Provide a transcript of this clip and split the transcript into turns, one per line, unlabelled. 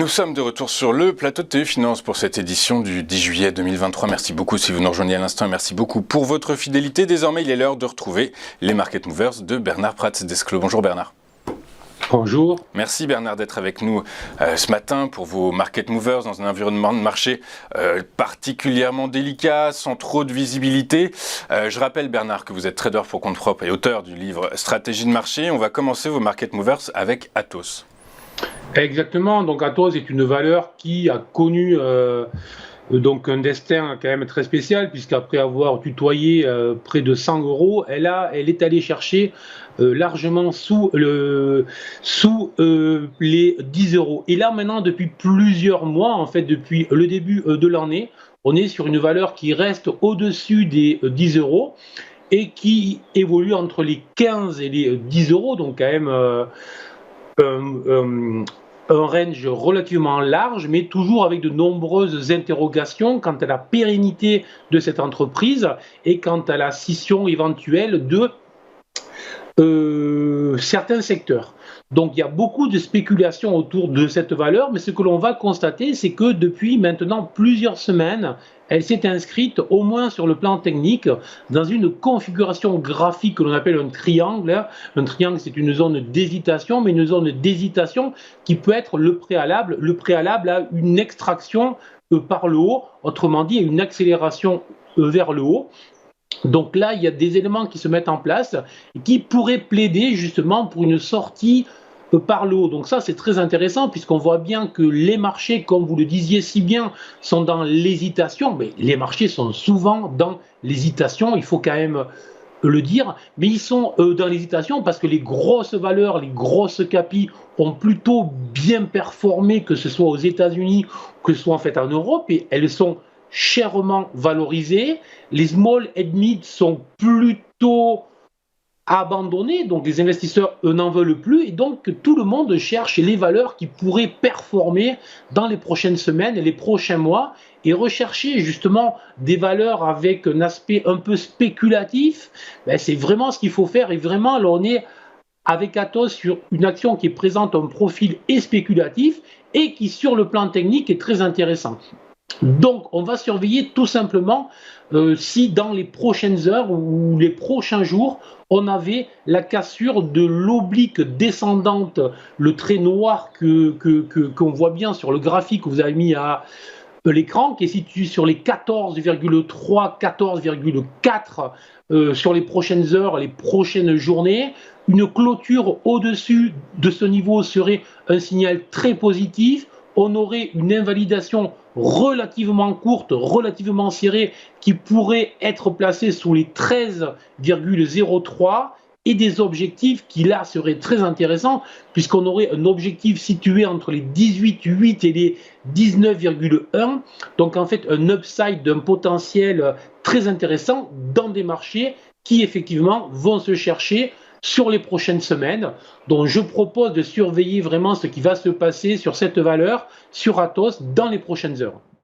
Nous sommes de retour sur le plateau de TV Finance pour cette édition du 10 juillet 2023. Merci beaucoup si vous nous rejoignez à l'instant et merci beaucoup pour votre fidélité. Désormais, il est l'heure de retrouver les Market Movers de Bernard Prats-Desclaux. Bonjour Bernard.
Bonjour.
Merci Bernard d'être avec nous ce matin pour vos Market Movers dans un environnement de marché particulièrement délicat, sans trop de visibilité. Je rappelle Bernard que vous êtes trader pour compte propre et auteur du livre Stratégie de marché. On va commencer vos Market Movers avec Atos.
Exactement, donc Atos est une valeur qui a connu donc un destin quand même très spécial, puisqu'après avoir tutoyé près de 100 €, elle est allée chercher largement sous les 10 €. Et là maintenant, depuis plusieurs mois, en fait depuis le début de l'année, on est sur une valeur qui reste au-dessus des 10 € et qui évolue entre les 15 et les 10 €, donc quand même un range relativement large, mais toujours avec de nombreuses interrogations quant à la pérennité de cette entreprise et quant à la scission éventuelle de certains secteurs. Donc il y a beaucoup de spéculations autour de cette valeur, mais ce que l'on va constater, c'est que depuis maintenant plusieurs semaines, elle s'est inscrite, au moins sur le plan technique, dans une configuration graphique que l'on appelle un triangle. Un triangle, c'est une zone d'hésitation, mais une zone d'hésitation qui peut être le préalable à une extraction par le haut, autrement dit, une accélération vers le haut. Donc là, il y a des éléments qui se mettent en place et qui pourraient plaider justement pour une sortie par le haut. Donc ça, c'est très intéressant puisqu'on voit bien que les marchés, comme vous le disiez si bien, sont dans l'hésitation. Mais les marchés sont souvent dans l'hésitation, il faut quand même le dire, mais ils sont dans l'hésitation parce que les grosses valeurs, les grosses capis ont plutôt bien performé, que ce soit aux États-Unis, que ce soit en fait en Europe, et elles sont chèrement valorisées. Les small and mid sont plutôt abandonnés, donc les investisseurs n'en veulent plus, et donc tout le monde cherche les valeurs qui pourraient performer dans les prochaines semaines et les prochains mois, et rechercher justement des valeurs avec un aspect un peu spéculatif. C'est vraiment ce qu'il faut faire, et vraiment là on est avec Atos sur une action qui présente un profil spéculatif et qui sur le plan technique est très intéressant. Donc, on va surveiller tout simplement si dans les prochaines heures ou les prochains jours, on avait la cassure de l'oblique descendante, le trait noir qu'on voit bien sur le graphique que vous avez mis à l'écran, qui est situé sur les 14,3, 14,4 sur les prochaines heures, les prochaines journées. Une clôture au-dessus de ce niveau serait un signal très positif. On aurait une invalidation relativement courte, relativement serrée, qui pourrait être placée sous les 13,03 et des objectifs qui là seraient très intéressants puisqu'on aurait un objectif situé entre les 18,8 et les 19,1. Donc en fait un upside d'un potentiel très intéressant dans des marchés qui effectivement vont se chercher sur les prochaines semaines. Donc je propose de surveiller vraiment ce qui va se passer sur cette valeur, sur Atos, dans les prochaines heures.